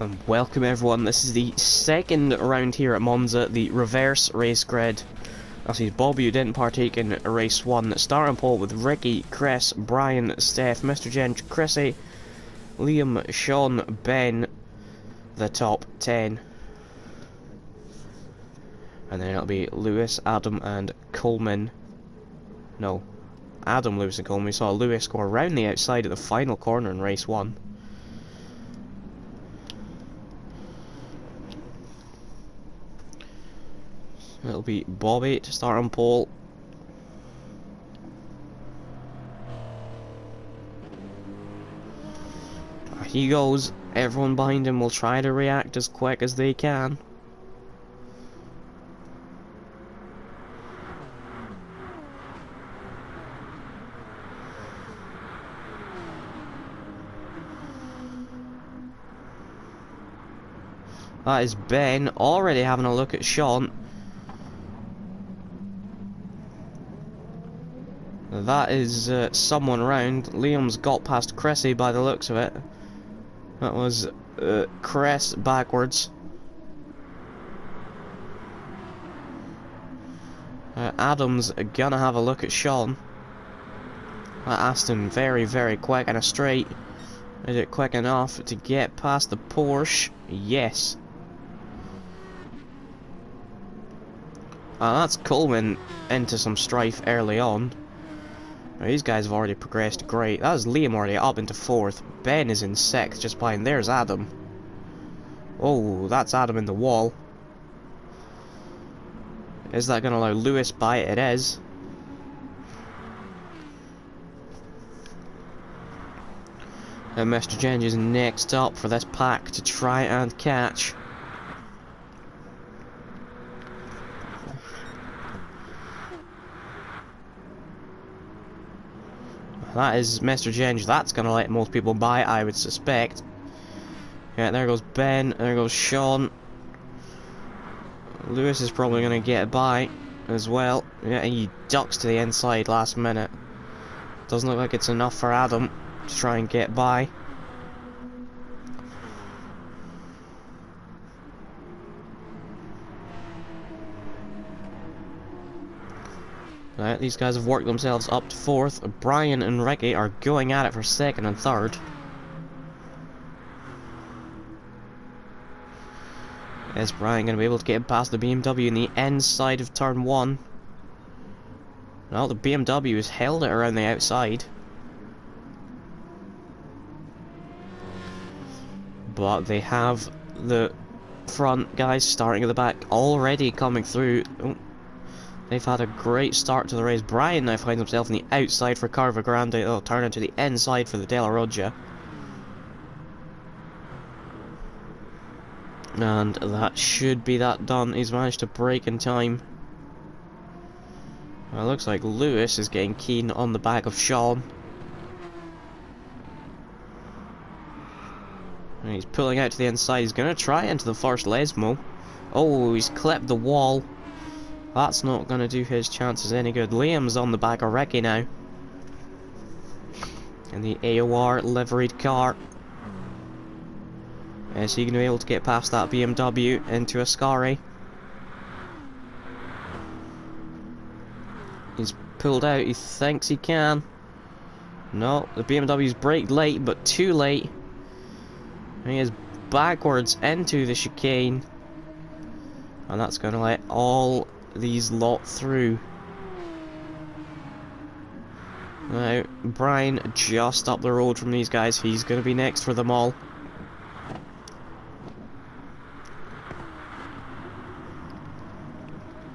And welcome everyone, this is the second round here at Monza, the reverse race grid. I see Bobby, who didn't partake in race 1, starting pole with Ricky, Chris, Brian, Steph, Mr. Gent, Chrissy, Liam, Sean, Ben, the top 10. And then it'll be Lewis, Adam and Coleman. No, Adam, Lewis and Coleman. We saw Lewis go around the outside at the final corner in race 1. It'll be Bobby to start on pole. There he goes. Everyone behind him will try to react as quick as they can. That is Ben already having a look at Sean. That is someone round. Liam's got past Chrissy by the looks of it. That was Chris backwards. Adam's gonna have a look at Sean. Aston very, very quick and a straight. Is it quick enough to get past the Porsche? Yes. That's Coleman into some strife early on. These guys have already progressed great. That is Liam already up into 4th. Ben is in 6th, just behind. There's Adam. Oh, that's Adam in the wall. Is that going to allow Lewis by? It is. And Mr. Jenge is next up for this pack to try and catch. That is Mr. Jenge. That's going to let most people by, I would suspect. Yeah, there goes Ben. There goes Sean. Lewis is probably going to get by as well. Yeah, he ducks to the inside last minute. Doesn't look like it's enough for Adam to try and get by. Right, these guys have worked themselves up to 4th. Brian and Ricky are going at it for 2nd and 3rd. Is Brian going to be able to get past the BMW in the inside of turn 1? No, the BMW has held it around the outside. But they have the front guys starting at the back already coming through. Oh. They've had a great start to the race. Brian now finds himself on the outside for Carva Grande. Oh, turn into the inside for the De La Roggia. And that should be that done. He's managed to break in time. Well, it looks like Lewis is getting keen on the back of Sean. And he's pulling out to the inside. He's going to try into the first Lesmo. Oh, he's clipped the wall. That's not going to do his chances any good. Liam's on the back of Ricky now. In the AOR liveried car. Is he going to be able to get past that BMW into a Ascari? He's pulled out. He thinks he can. No, the BMW's braked late, but too late. And he is backwards into the chicane. And that's going to let all these lot through. Now, Brian just up the road from these guys. He's going to be next for them all.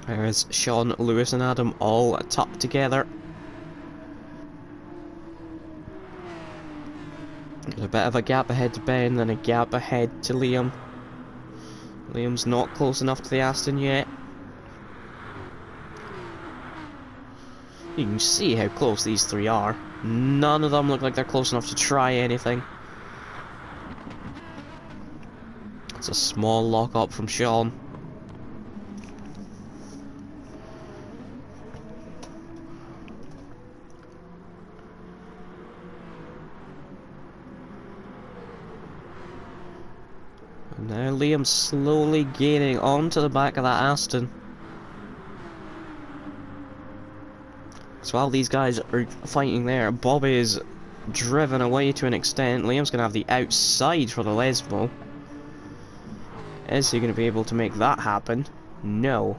There is Sean, Lewis and Adam all tucked together. There's a bit of a gap ahead to Ben, then a gap ahead to Liam. Liam's not close enough to the Aston yet. You can see how close these three are. None of them look like they're close enough to try anything. It's a small lock-up from Sean. And now Liam's slowly gaining onto the back of that Aston. So while these guys are fighting there, Bobby is driven away to an extent. Liam's going to have the outside for the Lesbo. Is he going to be able to make that happen? No.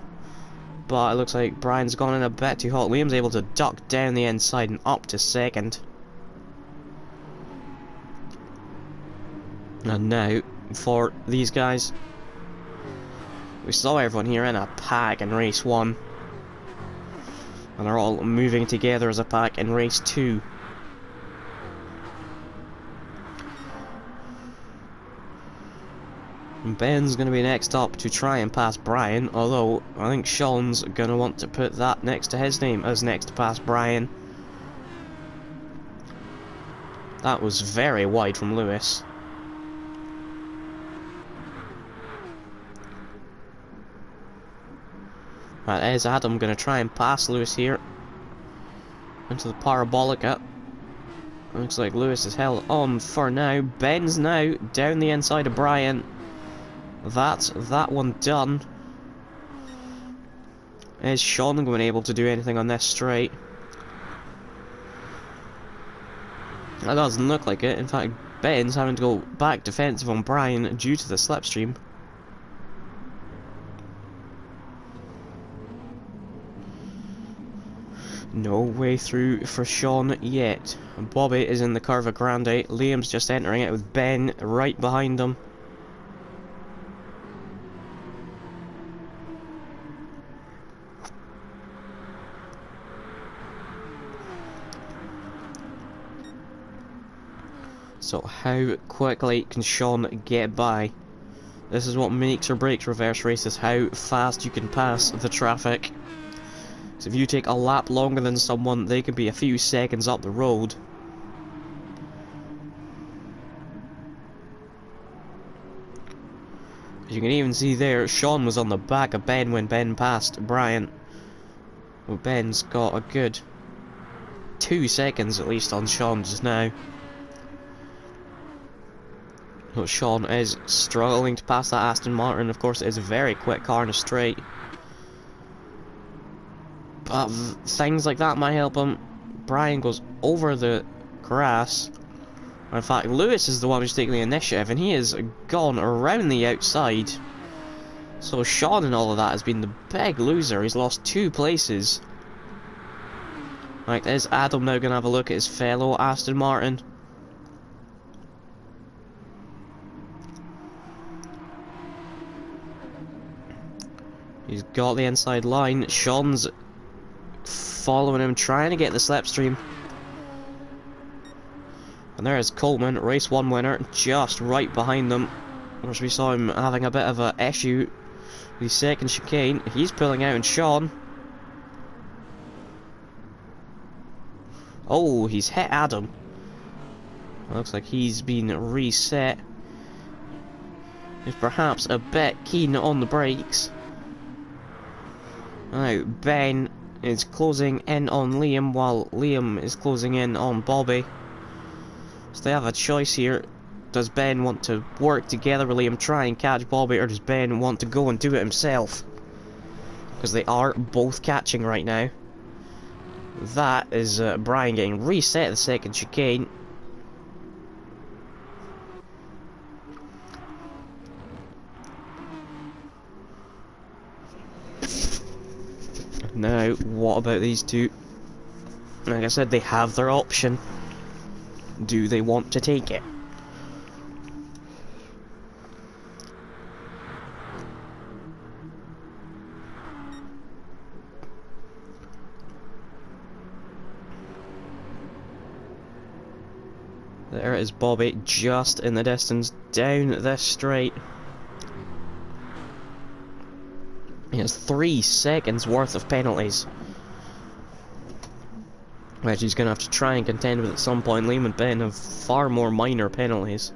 But it looks like Brian's gone in a bit too hot. Liam's able to duck down the inside and up to second. And now, for these guys, we saw everyone here in a pack in race 1. And they're all moving together as a pack in race 2. And Ben's going to be next up to try and pass Brian, although I think Sean's going to want to put that next to his name as next to pass Brian. That was very wide from Lewis. Right, is Adam going to try and pass Lewis here into the Parabolica. Looks like Lewis is held on for now. Ben's now down the inside of Brian. That's that one done. Is Sean going to be able to do anything on this straight? That doesn't look like it. In fact, Ben's having to go back defensive on Brian due to the slipstream. No way through for Sean yet. Bobby is in the Curva Grande. Liam's just entering it with Ben right behind him. So how quickly can Sean get by? This is what makes or breaks reverse races, how fast you can pass the traffic. So if you take a lap longer than someone, they can be a few seconds up the road. As you can even see there, Sean was on the back of Ben when Ben passed Brian. Well, Ben's got a good 2 seconds at least on Sean just now. So Sean is struggling to pass that Aston Martin. Of course, it is a very quick car in a straight. But things like that might help him. Brian goes over the grass. In fact, Lewis is the one who's taking the initiative, and he has gone around the outside. So Sean in all of that has been the big loser. He's lost 2 places. Right, is Adam now going to have a look at his fellow Aston Martin? He's got the inside line. Sean's following him, trying to get the slipstream. And there is Coleman, race 1 winner, just right behind them. Of course, we saw him having a bit of an issue with the second chicane. He's pulling out, and Sean. Oh, he's hit Adam. Looks like he's been reset. He's perhaps a bit keen on the brakes. Now, Ben is closing in on Liam, while Liam is closing in on Bobby. So they have a choice here. Does Ben want to work together with Liam, try and catch Bobby, or does Ben want to go and do it himself? Because they are both catching right now. That is Brian getting reset the second chicane. Now, what about these two? Like I said, they have their option. Do they want to take it? There is Bobby just in the distance down this straight. He has 3 seconds worth of penalties, which he's going to have to try and contend with at some point. Liam and Ben have far more minor penalties.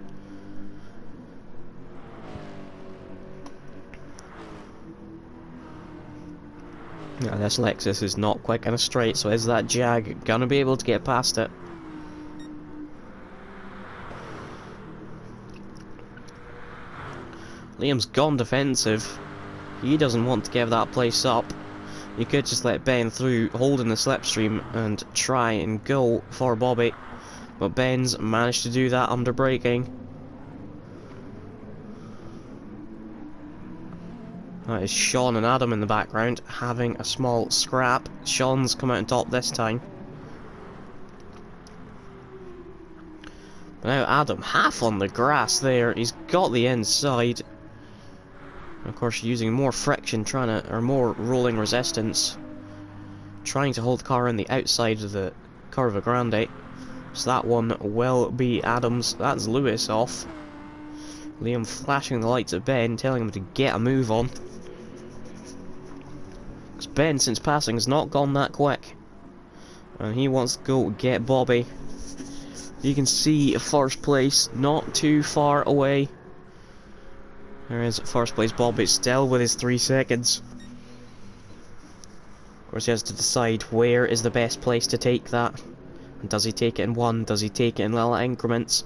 Yeah, this Lexus is not quick in a straight, so is that Jag going to be able to get past it? Liam's gone defensive. He doesn't want to give that place up. You could just let Ben through, holding the slipstream, and try and go for Bobby. But Ben's managed to do that under braking. That is Sean and Adam in the background, having a small scrap. Sean's come out on top this time. Now Adam, half on the grass there. He's got the inside. Of course, using more friction, or more rolling resistance, trying to hold the car on the outside of the Curva Grande. So that one will be Adam's. That's Lewis off. Liam flashing the lights at Ben, telling him to get a move on. Because Ben, since passing, has not gone that quick. And he wants to go get Bobby. You can see first place not too far away. There is first place Bobby, still with his 3 seconds. Of course, he has to decide where is the best place to take that. And does he take it in one? Does he take it in little increments?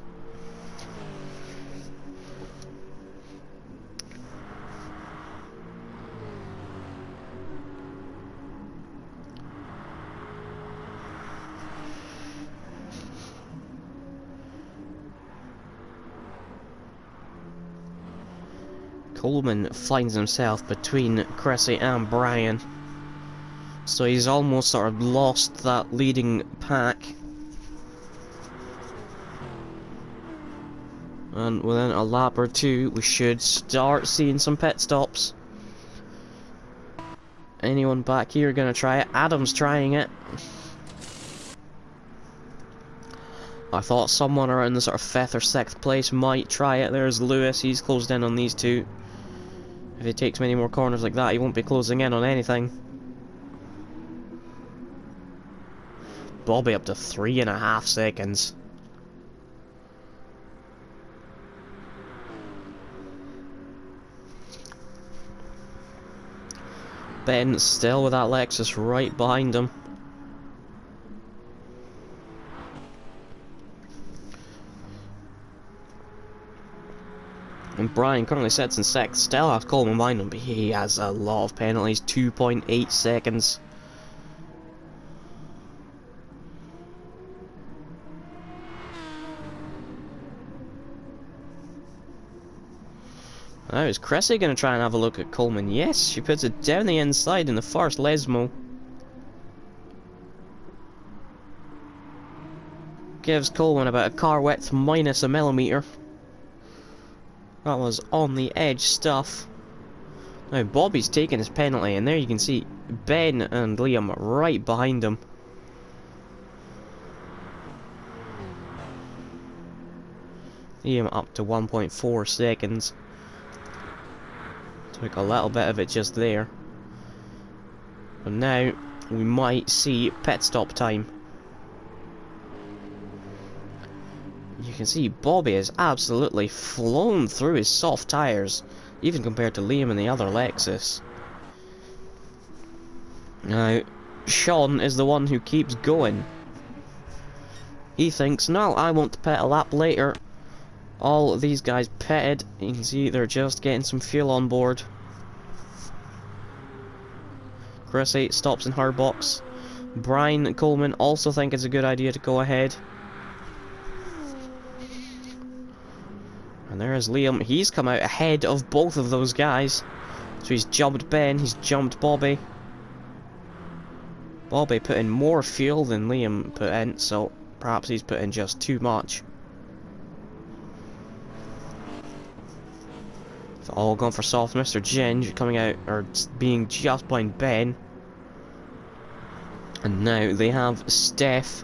Coleman finds himself between Chrissy and Brian. So he's almost sort of lost that leading pack. And within a lap or two, we should start seeing some pit stops. Anyone back here gonna try it? Adam's trying it. I thought someone around the sort of 5th or 6th place might try it. There's Lewis, he's closed in on these two. If he takes many more corners like that, he won't be closing in on anything. Bobby up to 3.5 seconds. Ben still with that Lexus right behind him. And Brian currently sits in 6th, still has Coleman behind him, but he has a lot of penalties, 2.8 seconds. Now is Cressy going to try and have a look at Coleman? Yes, she puts it down the inside in the first Lesmo. Gives Coleman about a car width minus a millimetre. That was on the edge stuff. Now Bobby's taking his penalty, and there you can see Ben and Liam right behind him. Liam up to 1.4 seconds. Took a little bit of it just there. But now we might see pit stop time. You can see Bobby has absolutely flown through his soft tyres, even compared to Liam and the other Lexus. Now, Sean is the one who keeps going. He thinks, no, I want to pit a lap later. All of these guys pitted. You can see they're just getting some fuel on board. Chrissy stops in her box. Brian and Coleman also think it's a good idea to go ahead. And there is Liam. He's come out ahead of both of those guys. So he's jumped Ben, he's jumped Bobby. Bobby put in more fuel than Liam put in, so perhaps he's put in just too much. It's all gone for soft. Mr. Ginge coming out, or being just behind Ben. And now they have Steph,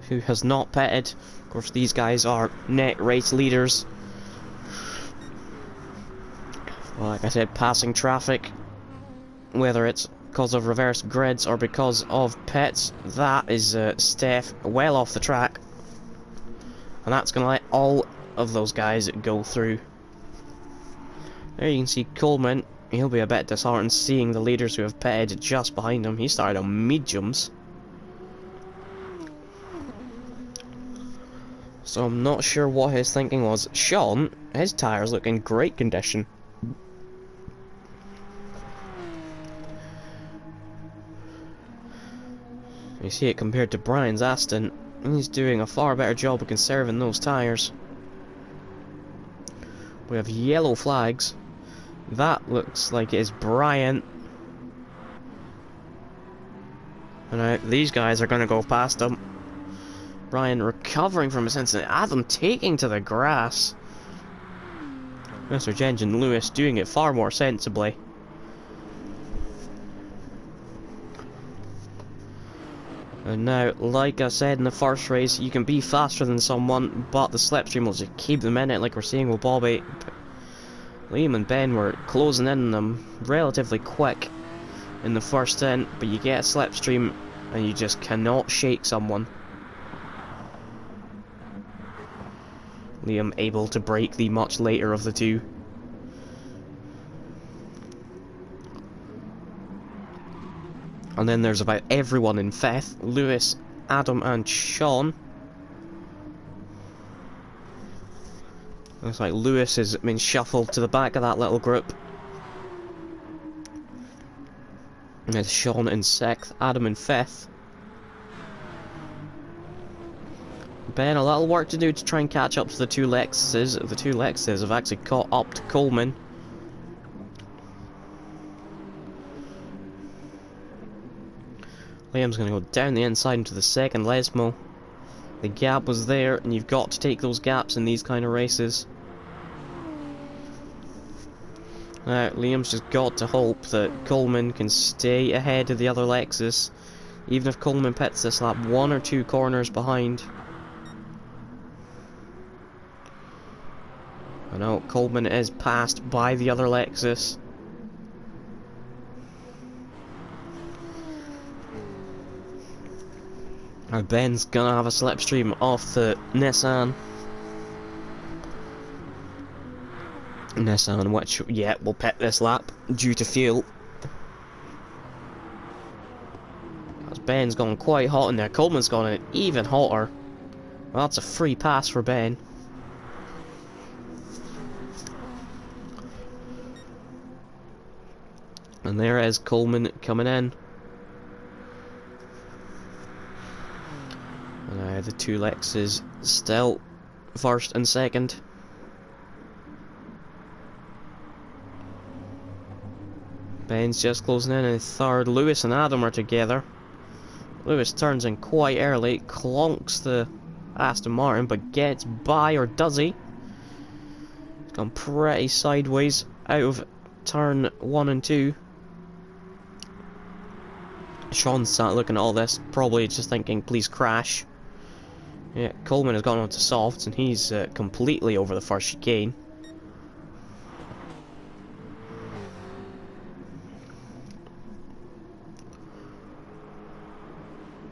who has not pitted. Of course, these guys are net race leaders. Well, like I said, passing traffic, whether it's because of reverse grids or because of pits, that is Steph well off the track. And that's going to let all of those guys go through. There you can see Coleman. He'll be a bit disheartened seeing the leaders who have pitted just behind him. He started on mediums. So I'm not sure what his thinking was. Sean, his tyres look in great condition. You see it compared to Brian's Aston, he's doing a far better job of conserving those tyres. We have yellow flags. That looks like it is Brian. And these guys are going to go past him. Brian recovering from his incident. Adam taking to the grass. Mr. Jenge and Lewis doing it far more sensibly. And now, like I said in the first race, you can be faster than someone, but the slipstream will just keep them in it, like we're seeing with Bobby. Liam and Ben were closing in on them relatively quick in the first stint, but you get a slipstream and you just cannot shake someone. Liam able to break the much later of the two. And then there's about everyone in fifth. Lewis, Adam and Sean. Looks like Lewis has been shuffled to the back of that little group. And there's Sean in sixth, Adam in fifth. Ben, a little work to do to try and catch up to the two Lexuses. The two Lexuses have actually caught up to Coleman. Liam's going to go down the inside into the second Lesmo. The gap was there, and you've got to take those gaps in these kind of races. Now, Liam's just got to hope that Coleman can stay ahead of the other Lexus, even if Coleman pits this lap 1 or 2 corners behind. I know Coleman is passed by the other Lexus. Now Ben's gonna have a slipstream off the Nissan. Nissan, which, yeah, will pit this lap due to fuel. As Ben's gone quite hot in there, Coleman's gone in even hotter. Well, that's a free pass for Ben. And there is Coleman coming in. And the two Lexus still first and second. Ben's just closing in third. Lewis and Adam are together. Lewis turns in quite early, clonks the Aston Martin, but gets by, or does he? He's gone pretty sideways out of turn 1 and 2. Sean's sat looking at all this, probably just thinking, please crash. Yeah, Coleman has gone on to softs, and he's completely over the first chicane.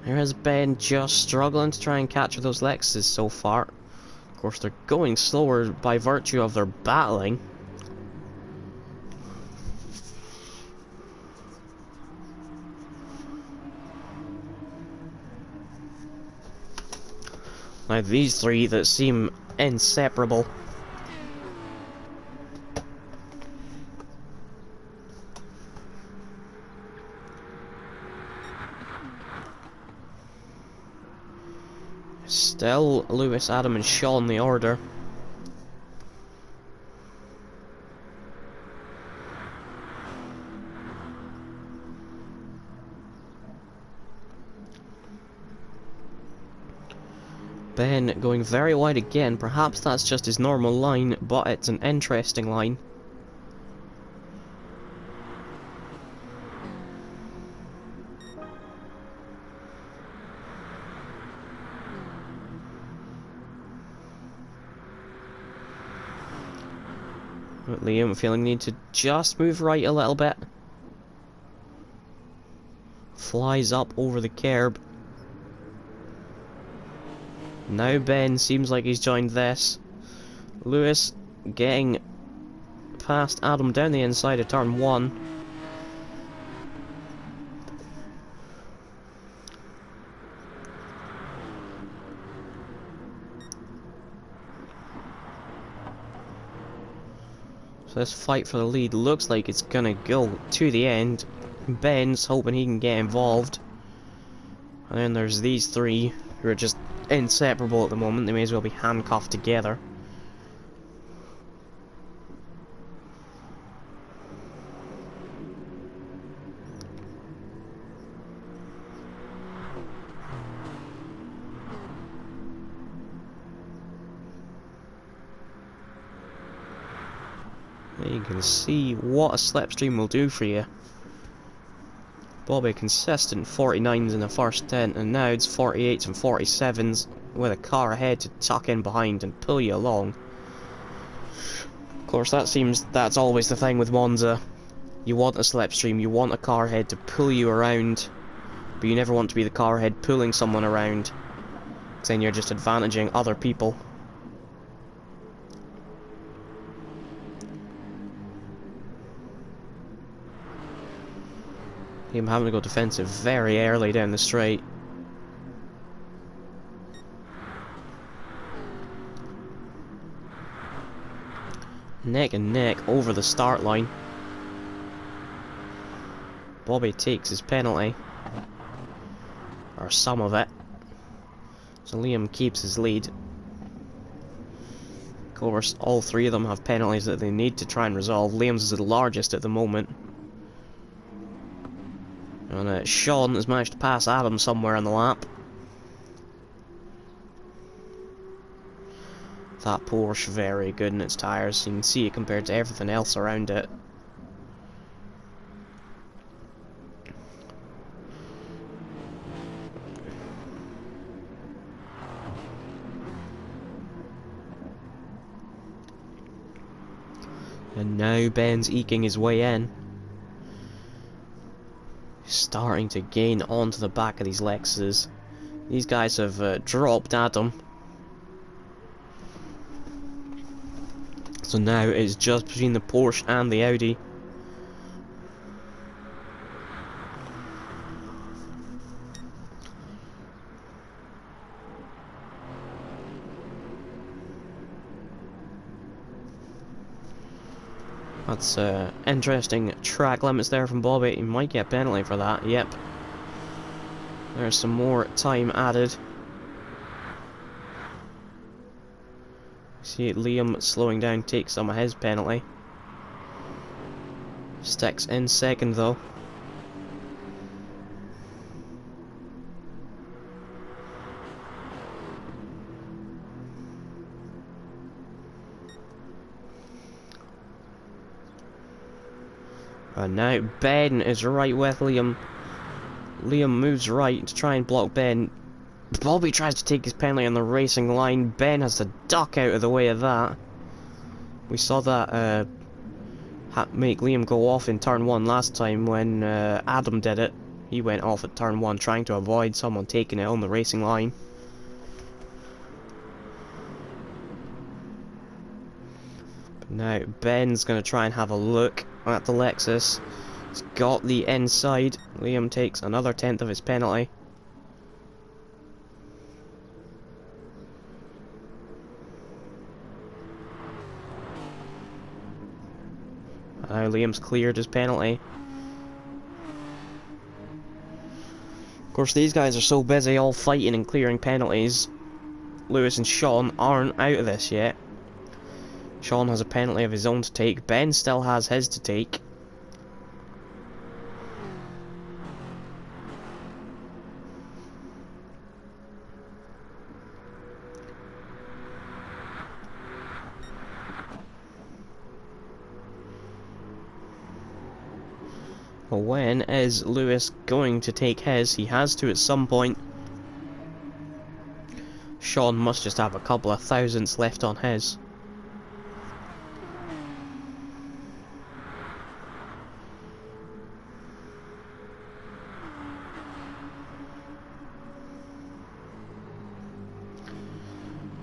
Here is Ben just struggling to try and catch those Lexuses so far. Of course, they're going slower by virtue of their battling. Now these three that seem inseparable. Still Lewis, Adam and Sean the order. Ben going very wide again. Perhaps that's just his normal line, but it's an interesting line. But Liam feeling need to just move right a little bit. Flies up over the curb. Now Ben seems like he's joined this. Lewis getting past Adam down the inside of turn 1. So this fight for the lead looks like it's gonna go to the end. Ben's hoping he can get involved. And then there's these three who are just inseparable at the moment. They may as well be handcuffed together. You can see what a slipstream will do for you. Bobby consistent 49s in the first 10, and now it's 48s and 47s with a car ahead to tuck in behind and pull you along. Of course, that's always the thing with Monza. You want a slipstream, you want a car ahead to pull you around, but you never want to be the car ahead pulling someone around, because then you're just advantaging other people. Him having to go defensive very early down the straight. Neck and neck over the start line. Bobby takes his penalty. Or some of it. So Liam keeps his lead. Of course, all three of them have penalties that they need to try and resolve. Liam's is the largest at the moment. And Sean has managed to pass Adam somewhere on the lap. That Porsche very good in its tyres. You can see it compared to everything else around it. And now Ben's eking his way in. Starting to gain onto the back of these Lexuses. These guys have dropped Adam. So now it's just between the Porsche and the Audi. That's interesting track limits there from Bobby. He might get a penalty for that, yep. There's some more time added. See Liam slowing down, takes some of his penalty. Sticks in second though. And now Ben is right with Liam. Liam moves right to try and block Ben. Bobby tries to take his penalty on the racing line. Ben has to duck out of the way of that. We saw that make Liam go off in turn 1 last time when Adam did it. He went off at turn 1 trying to avoid someone taking it on the racing line. But now Ben's going to try and have a look at the Lexus. He's got the inside. Liam takes another 10th of his penalty. Now Liam's cleared his penalty. Of course, these guys are so busy all fighting and clearing penalties. Lewis and Sean aren't out of this yet. Sean has a penalty of his own to take. Ben still has his to take. Well, when is Lewis going to take his? He has to at some point. Sean must just have a couple of thousandths left on his.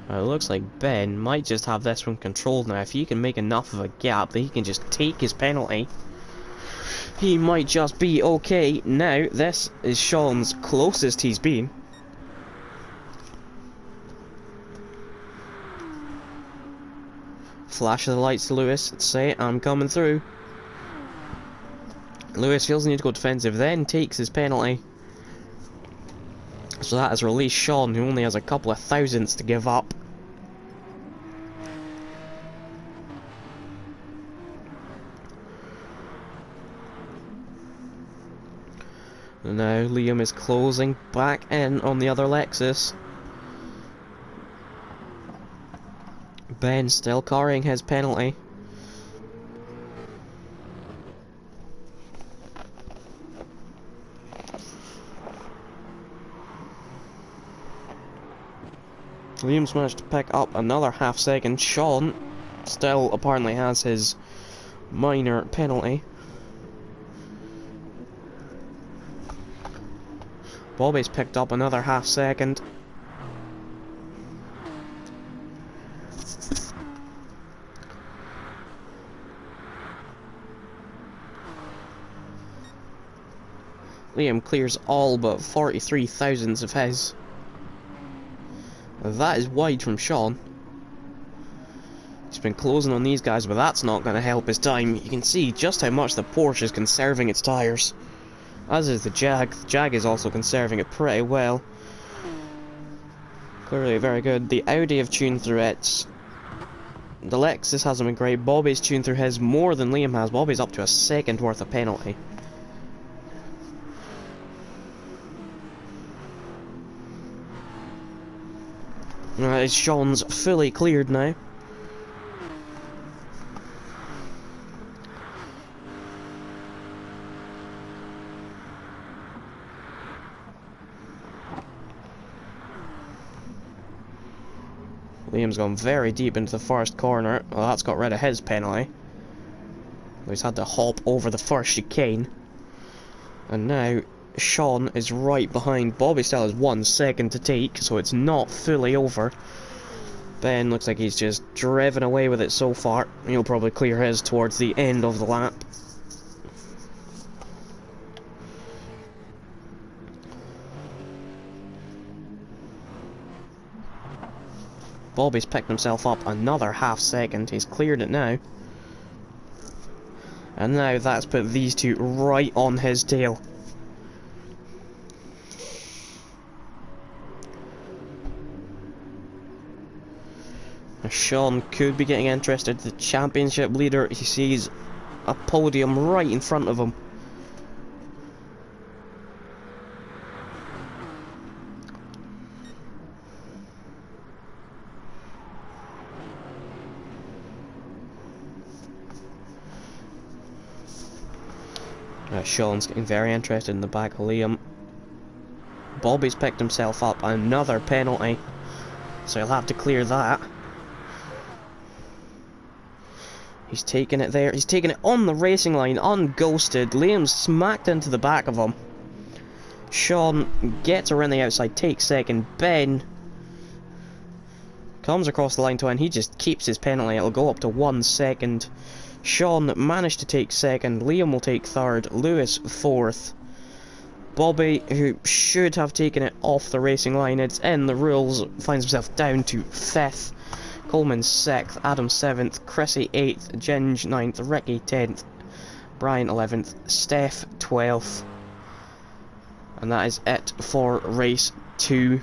It looks like Ben might just have this one controlled now. If he can make enough of a gap that he can just take his penalty, he might just be okay. Now, this is Sean's closest he's been. Flash of the lights to Lewis. Say, I'm coming through. Lewis feels the need to go defensive, then takes his penalty. So that has released Sean, who only has a couple of thousandths to give up. And now Liam is closing back in on the other Lexus. Ben still carrying his penalty. Liam's managed to pick up another half second. Sean still apparently has his minor penalty. Bobby's picked up another half second. Liam clears all but 43 thousandths of his. That is wide from Sean. He's been closing on these guys, but that's not going to help his time. You can see just how much the Porsche is conserving its tyres. As is the Jag. The Jag is also conserving it pretty well. Clearly very good. The Audi have tuned through its. The Lexus hasn't been great. Bobby's tuned through his more than Liam has. Bobby's up to a second worth of penalty. Sean's fully cleared now. Liam's gone very deep into the first corner. Well, that's got rid of his penalty. He's had to hop over the first chicane. And now Sean is right behind. Bobby still has 1 second to take, so it's not fully over. Ben looks like he's just driven away with it so far. He'll probably clear his towards the end of the lap. Bobby's picked himself up another half second. He's cleared it now. And now that's put these two right on his tail. Sean could be getting interested. The championship leader, he sees a podium right in front of him. Sean's getting very interested in the back of Liam. Bobby's picked himself up another penalty, so he'll have to clear that. He's taking it there. He's taking it on the racing line, unghosted. Liam's smacked into the back of him. Sean gets around the outside, takes second. Ben comes across the line to win. He just keeps his penalty. It'll go up to 1 second. Sean managed to take second. Liam will take third. Lewis fourth. Bobby, who should have taken it off the racing line, it's in the rules, finds himself down to 5th. Coleman 6th, Adam 7th, Chrissy 8th, Ginge 9th, Ricky 10th, Brian 11th, Steph 12th. And that is it for race 2.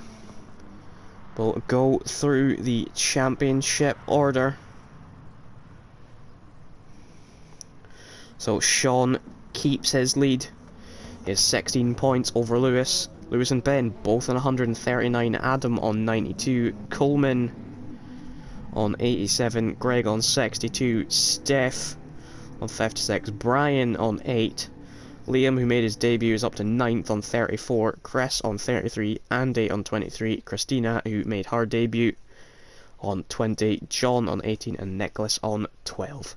We'll go through the championship order. So Sean keeps his lead. He has 16 points over Lewis. Lewis and Ben both on 139, Adam on 92, Coleman on 87, Greg on 62, Steph on 56, Brian on 8, Liam, who made his debut, is up to 9th on 34, Chris on 33, Andy on 23, Christina, who made her debut, on 20, John on 18, and Nicholas on 12.